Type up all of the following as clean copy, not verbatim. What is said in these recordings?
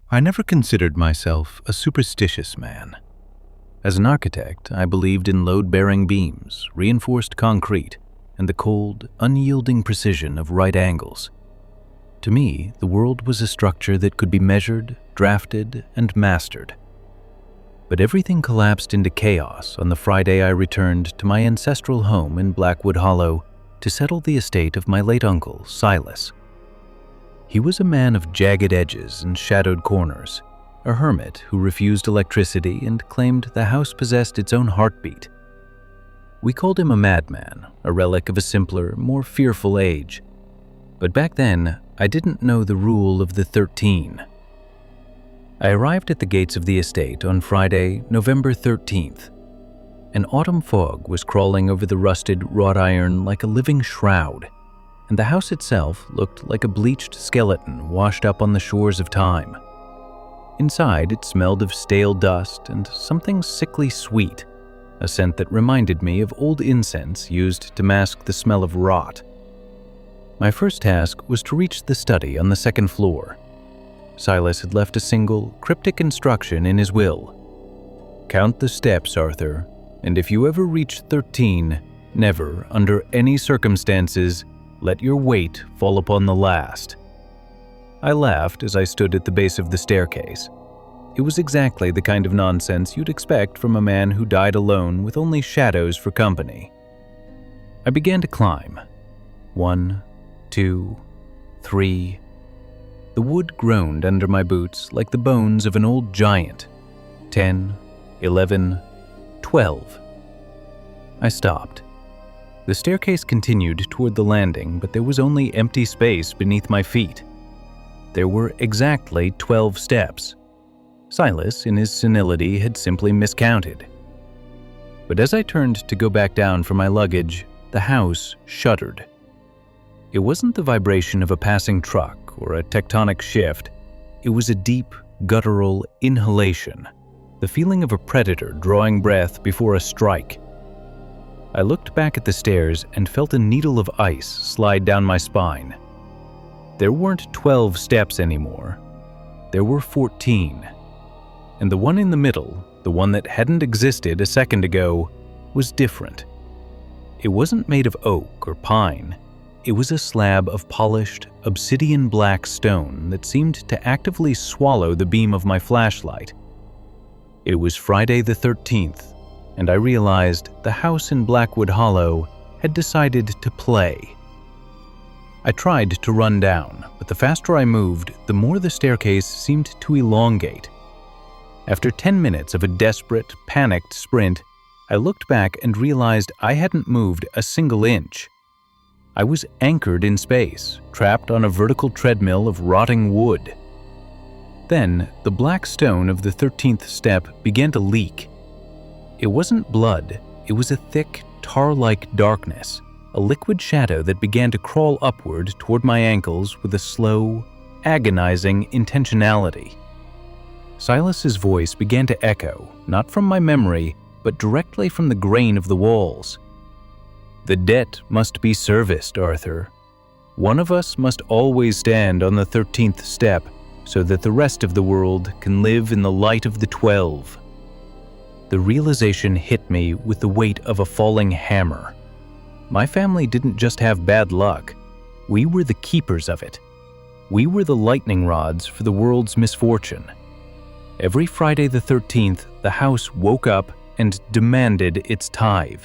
I never considered myself a superstitious man. As an architect, I believed in load-bearing beams, reinforced concrete, and the cold, unyielding precision of right angles. To me, the world was a structure that could be measured, drafted, and mastered. But everything collapsed into chaos on the Friday I returned to my ancestral home in Blackwood Hollow to settle the estate of my late uncle, Silas. He was a man of jagged edges and shadowed corners, a hermit who refused electricity and claimed the house possessed its own heartbeat. We called him a madman, a relic of a simpler, more fearful age. But back then, I didn't know the rule of the 13. I arrived at the gates of the estate on Friday, November 13th. An autumn fog was crawling over the rusted wrought iron like a living shroud, and the house itself looked like a bleached skeleton washed up on the shores of time. Inside, it smelled of stale dust and something sickly sweet, a scent that reminded me of old incense used to mask the smell of rot. My first task was to reach the study on the second floor. Silas had left a single, cryptic instruction in his will. "Count the steps, Arthur, and if you ever reach 13, never, under any circumstances, let your weight fall upon the last." I laughed as I stood at the base of the staircase. It was exactly the kind of nonsense you'd expect from a man who died alone with only shadows for company. I began to climb. 1, 2, 3. The wood groaned under my boots like the bones of an old giant. 10, 11, 12. I stopped. The staircase continued toward the landing, but there was only empty space beneath my feet. There were exactly 12 steps. Silas, in his senility, had simply miscounted. But as I turned to go back down for my luggage, the house shuddered. It wasn't the vibration of a passing truck or a tectonic shift. It was a deep, guttural inhalation, the feeling of a predator drawing breath before a strike. I looked back at the stairs and felt a needle of ice slide down my spine. There weren't 12 steps anymore. There were 14. And the one in the middle, the one that hadn't existed a second ago, was different. It wasn't made of oak or pine. It was a slab of polished, obsidian black stone that seemed to actively swallow the beam of my flashlight. It was Friday the 13th, and I realized the house in Blackwood Hollow had decided to play. I tried to run down, but the faster I moved, the more the staircase seemed to elongate. After 10 minutes of a desperate, panicked sprint, I looked back and realized I hadn't moved a single inch. I was anchored in space, trapped on a vertical treadmill of rotting wood. Then, the black stone of the 13th step began to leak. It wasn't blood, it was a thick, tar-like darkness, a liquid shadow that began to crawl upward toward my ankles with a slow, agonizing intentionality. Silas's voice began to echo, not from my memory, but directly from the grain of the walls. "The debt must be serviced, Arthur. One of us must always stand on the 13th step so that the rest of the world can live in the light of the 12. The realization hit me with the weight of a falling hammer. My family didn't just have bad luck. We were the keepers of it. We were the lightning rods for the world's misfortune. Every Friday the 13th, the house woke up and demanded its tithe.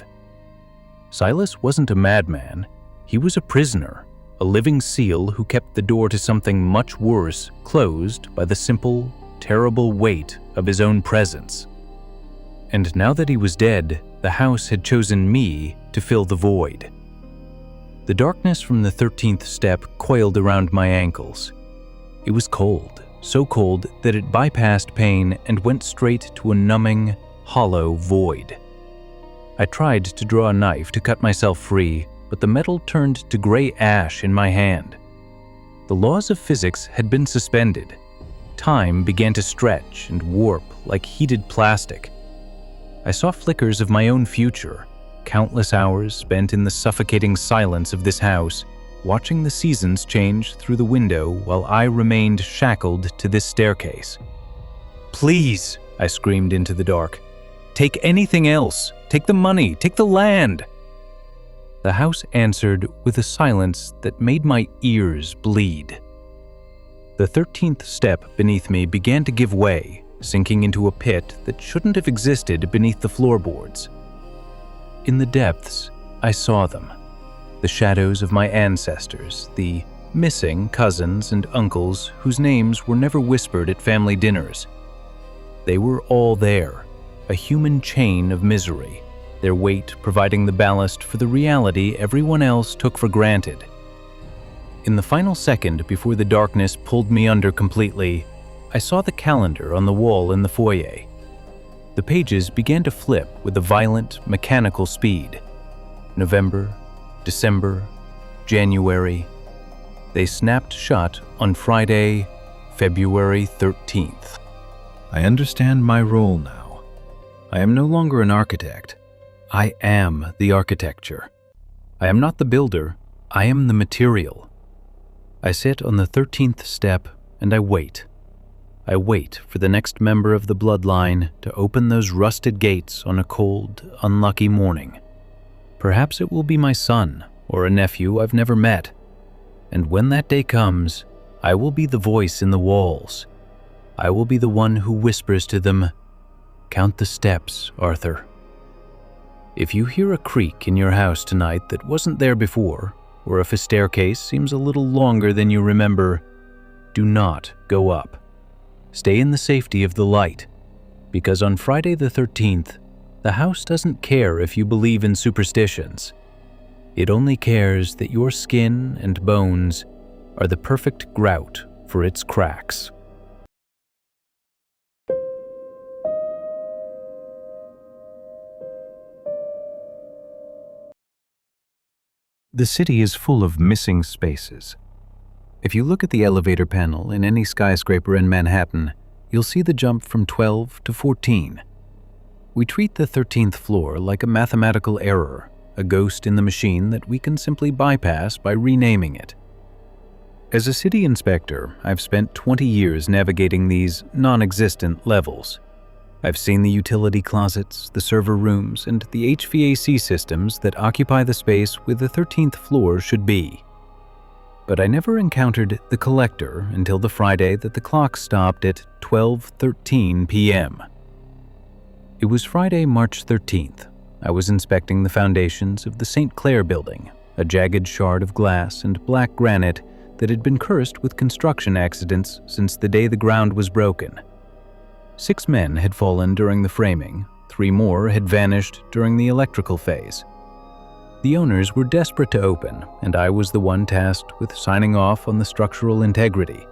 Silas wasn't a madman. He was a prisoner, a living seal who kept the door to something much worse closed by the simple, terrible weight of his own presence. And now that he was dead, the house had chosen me to fill the void. The darkness from the 13th step coiled around my ankles. It was cold, so cold that it bypassed pain and went straight to a numbing, hollow void. I tried to draw a knife to cut myself free, but the metal turned to gray ash in my hand. The laws of physics had been suspended. Time began to stretch and warp like heated plastic. I saw flickers of my own future, countless hours spent in the suffocating silence of this house, watching the seasons change through the window while I remained shackled to this staircase. "Please," I screamed into the dark. "Take anything else. Take the money. Take the land." The house answered with a silence that made my ears bleed. The 13th step beneath me began to give way, sinking into a pit that shouldn't have existed beneath the floorboards. In the depths, I saw them. The shadows of my ancestors, the missing cousins and uncles whose names were never whispered at family dinners. They were all there, a human chain of misery, their weight providing the ballast for the reality everyone else took for granted. In the final second before the darkness pulled me under completely, I saw the calendar on the wall in the foyer. The pages began to flip with a violent, mechanical speed. November, December, January. They snapped shut on Friday, February 13th. I understand my role now. I am no longer an architect. I am the architecture. I am not the builder. I am the material. I sit on the 13th step and I wait. I wait for the next member of the bloodline to open those rusted gates on a cold, unlucky morning. Perhaps it will be my son or a nephew I've never met. And when that day comes, I will be the voice in the walls. I will be the one who whispers to them, "Count the steps, Arthur." If you hear a creak in your house tonight that wasn't there before, or if a staircase seems a little longer than you remember, do not go up. Stay in the safety of the light, because on Friday the 13th, the house doesn't care if you believe in superstitions. It only cares that your skin and bones are the perfect grout for its cracks. The city is full of missing spaces. If you look at the elevator panel in any skyscraper in Manhattan, you'll see the jump from 12 to 14. We treat the 13th floor like a mathematical error, a ghost in the machine that we can simply bypass by renaming it. As a city inspector, I've spent 20 years navigating these non-existent levels. I've seen the utility closets, the server rooms, and the HVAC systems that occupy the space where the 13th floor should be. But I never encountered the collector until the Friday that the clock stopped at 12:13 p.m. It was Friday, March 13th. I was inspecting the foundations of the St. Clair building, a jagged shard of glass and black granite that had been cursed with construction accidents since the day the ground was broken. 6 men had fallen during the framing, 3 more had vanished during the electrical phase. The owners were desperate to open, and I was the one tasked with signing off on the structural integrity.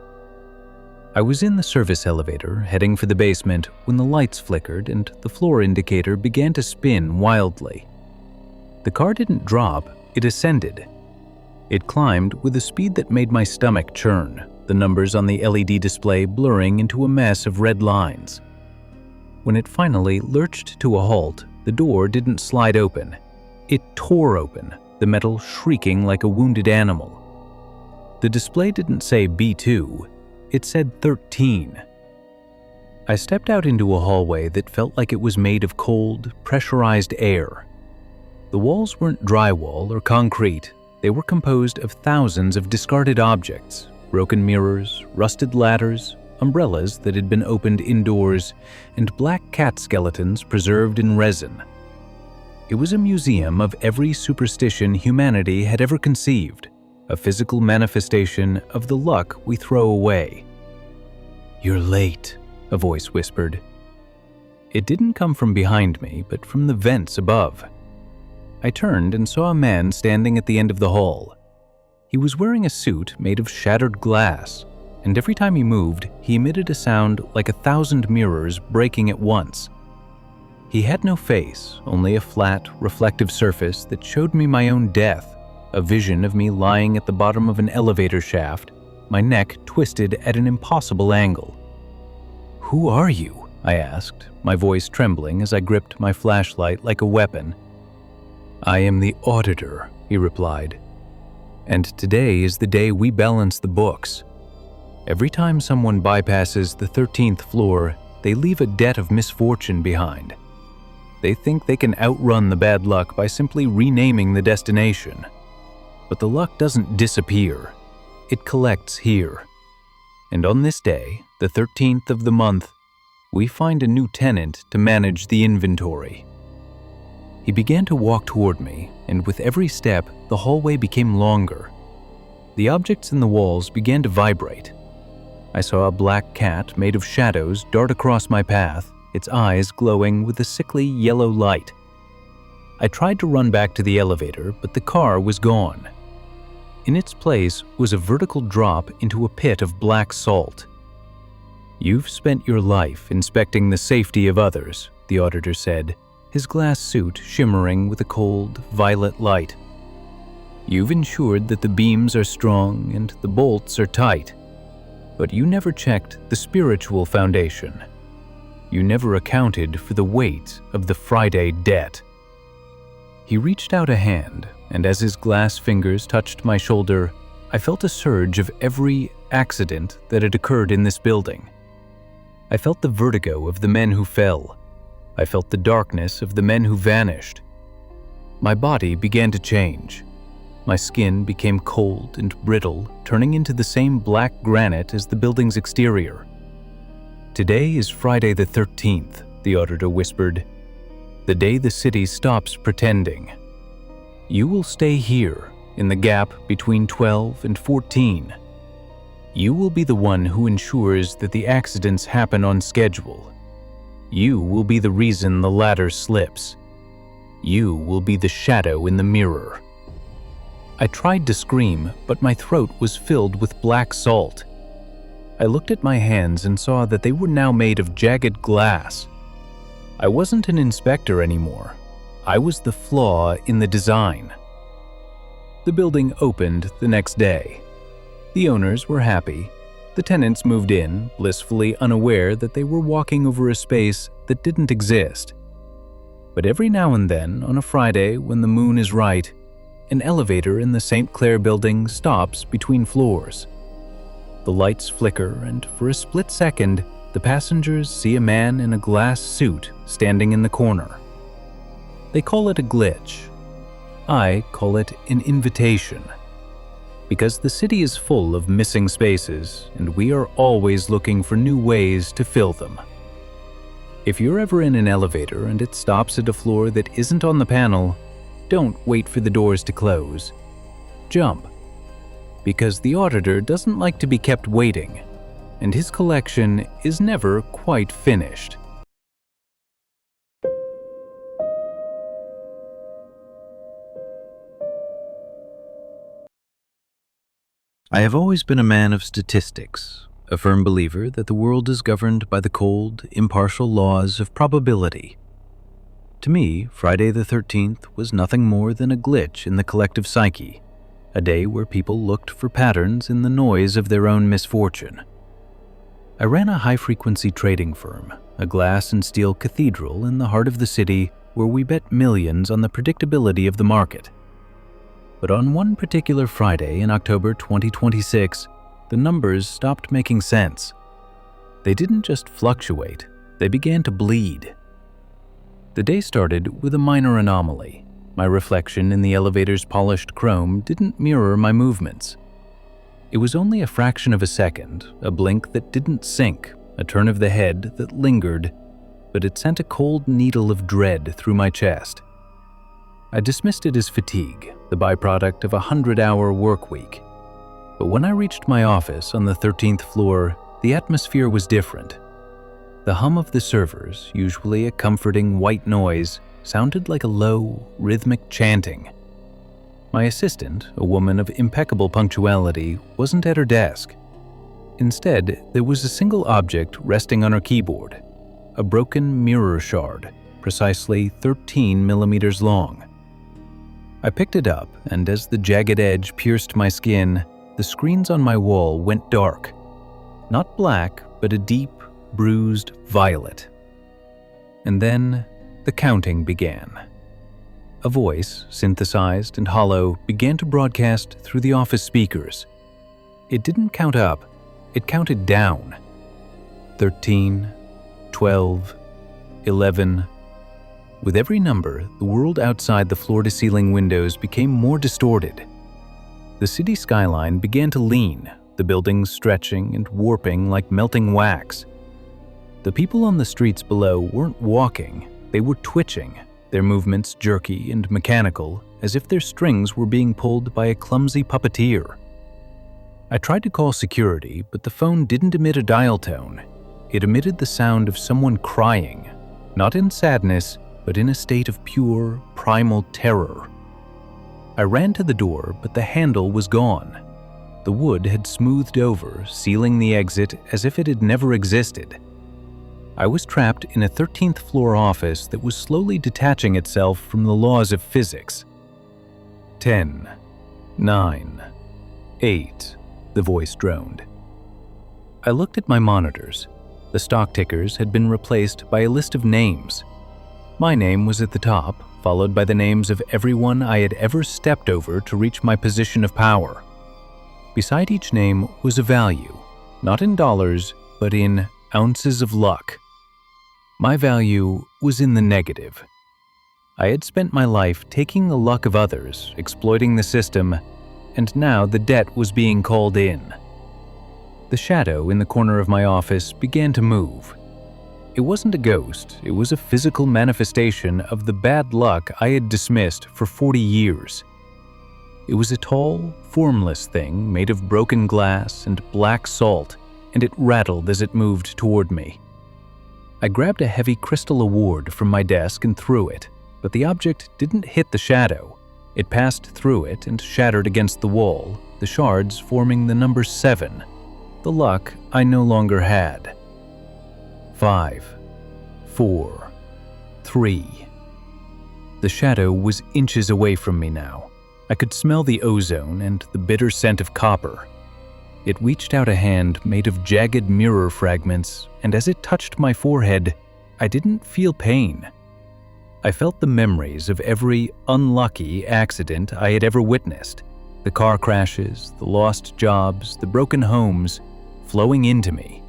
I was in the service elevator, heading for the basement, when the lights flickered and the floor indicator began to spin wildly. The car didn't drop, it ascended. It climbed with a speed that made my stomach churn, the numbers on the LED display blurring into a mess of red lines. When it finally lurched to a halt, the door didn't slide open. It tore open, the metal shrieking like a wounded animal. The display didn't say B2, it said 13. I stepped out into a hallway that felt like it was made of cold, pressurized air. The walls weren't drywall or concrete, they were composed of thousands of discarded objects, broken mirrors, rusted ladders, umbrellas that had been opened indoors, and black cat skeletons preserved in resin. It was a museum of every superstition humanity had ever conceived, a physical manifestation of the luck we throw away. "You're late," a voice whispered. It didn't come from behind me, but from the vents above. I turned and saw a man standing at the end of the hall. He was wearing a suit made of shattered glass, and every time he moved, he emitted a sound like 1,000 mirrors breaking at once. He had no face, only a flat, reflective surface that showed me my own death, a vision of me lying at the bottom of an elevator shaft, my neck twisted at an impossible angle. "Who are you?" I asked, my voice trembling as I gripped my flashlight like a weapon. "I am the auditor," he replied. And today is the day we balance the books. Every time someone bypasses the 13th floor, they leave a debt of misfortune behind. They think they can outrun the bad luck by simply renaming the destination. But the luck doesn't disappear. It collects here. And on this day, the 13th of the month, we find a new tenant to manage the inventory. He began to walk toward me, and with every step, the hallway became longer. The objects in the walls began to vibrate. I saw a black cat made of shadows dart across my path, its eyes glowing with a sickly yellow light. I tried to run back to the elevator, but the car was gone. In its place was a vertical drop into a pit of black salt. "You've spent your life inspecting the safety of others," the auditor said, his glass suit shimmering with a cold, violet light. "You've ensured that the beams are strong and the bolts are tight. But you never checked the spiritual foundation. You never accounted for the weight of the Friday debt." He reached out a hand, and as his glass fingers touched my shoulder, I felt a surge of every accident that had occurred in this building. I felt the vertigo of the men who fell. I felt the darkness of the men who vanished. My body began to change. My skin became cold and brittle, turning into the same black granite as the building's exterior. "Today is Friday the 13th, the auditor whispered. "The day the city stops pretending. You will stay here, in the gap between 12 and 14. You will be the one who ensures that the accidents happen on schedule. You will be the reason the ladder slips. You will be the shadow in the mirror." I tried to scream, but my throat was filled with black salt. I looked at my hands and saw that they were now made of jagged glass. I wasn't an inspector anymore. I was the flaw in the design. The building opened the next day. The owners were happy. The tenants moved in, blissfully unaware that they were walking over a space that didn't exist. But every now and then, on a Friday when the moon is right, an elevator in the St. Clair building stops between floors. The lights flicker, and for a split second, the passengers see a man in a glass suit standing in the corner. They call it a glitch. I call it an invitation. Because the city is full of missing spaces, and we are always looking for new ways to fill them. If you're ever in an elevator and it stops at a floor that isn't on the panel, don't wait for the doors to close. Jump. Because the auditor doesn't like to be kept waiting, and his collection is never quite finished. I have always been a man of statistics, a firm believer that the world is governed by the cold, impartial laws of probability. To me, Friday the 13th was nothing more than a glitch in the collective psyche, a day where people looked for patterns in the noise of their own misfortune. I ran a high-frequency trading firm, a glass and steel cathedral in the heart of the city where we bet millions on the predictability of the market. But on one particular Friday in October 2026, the numbers stopped making sense. They didn't just fluctuate, they began to bleed. The day started with a minor anomaly. My reflection in the elevator's polished chrome didn't mirror my movements. It was only a fraction of a second, a blink that didn't sink, a turn of the head that lingered, but it sent a cold needle of dread through my chest. I dismissed it as fatigue, the byproduct of a 100-hour work week. But when I reached my office on the 13th floor, the atmosphere was different. The hum of the servers, usually a comforting white noise, sounded like a low, rhythmic chanting. My assistant, a woman of impeccable punctuality, wasn't at her desk. Instead, there was a single object resting on her keyboard, a broken mirror shard, precisely 13 millimeters long. I picked it up, and as the jagged edge pierced my skin, the screens on my wall went dark. Not black, but a deep, bruised violet. And then the counting began. A voice, synthesized and hollow, began to broadcast through the office speakers. It didn't count up, it counted down. 13, 12, 11. With every number, the world outside the floor-to-ceiling windows became more distorted. The city skyline began to lean, the buildings stretching and warping like melting wax. The people on the streets below weren't walking, they were twitching, their movements jerky and mechanical, as if their strings were being pulled by a clumsy puppeteer. I tried to call security, but the phone didn't emit a dial tone. It emitted the sound of someone crying, not in sadness, but in a state of pure, primal terror. I ran to the door, but the handle was gone. The wood had smoothed over, sealing the exit as if it had never existed. I was trapped in a 13th floor office that was slowly detaching itself from the laws of physics. 10, 9, 8, the voice droned. I looked at my monitors. The stock tickers had been replaced by a list of names. My name was at the top, followed by the names of everyone I had ever stepped over to reach my position of power. Beside each name was a value, not in dollars, but in ounces of luck. My value was in the negative. I had spent my life taking the luck of others, exploiting the system, and now the debt was being called in. The shadow in the corner of my office began to move. It wasn't a ghost, it was a physical manifestation of the bad luck I had dismissed for 40 years. It was a tall, formless thing made of broken glass and black salt, and it rattled as it moved toward me. I grabbed a heavy crystal award from my desk and threw it, but the object didn't hit the shadow. It passed through it and shattered against the wall, the shards forming the number 7, the luck I no longer had. 5, 4, 3. The shadow was inches away from me now. I could smell the ozone and the bitter scent of copper. It reached out a hand made of jagged mirror fragments, and as it touched my forehead, I didn't feel pain. I felt the memories of every unlucky accident I had ever witnessed, the car crashes, the lost jobs, the broken homes, flowing into me.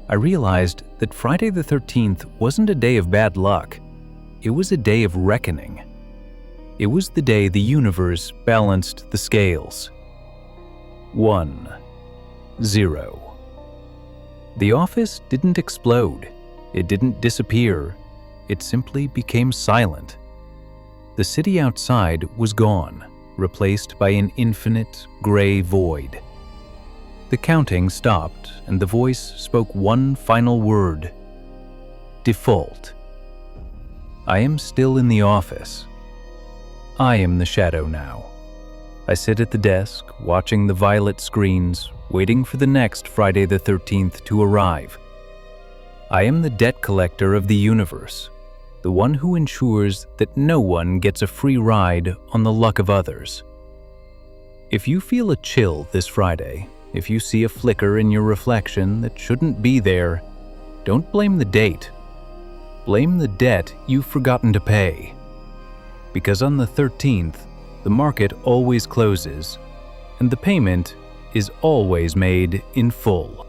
I realized that Friday the 13th wasn't a day of bad luck. It was a day of reckoning. It was the day the universe balanced the scales. 1, 0. The office didn't explode. It didn't disappear. It simply became silent. The city outside was gone, replaced by an infinite gray void. The counting stopped, and the voice spoke one final word: default. I am still in the office. I am the shadow now. I sit at the desk, watching the violet screens, waiting for the next Friday the 13th to arrive. I am the debt collector of the universe, the one who ensures that no one gets a free ride on the luck of others. If you feel a chill this Friday, if you see a flicker in your reflection that shouldn't be there, don't blame the date. Blame the debt you've forgotten to pay. Because on the 13th, the market always closes, and the payment is always made in full.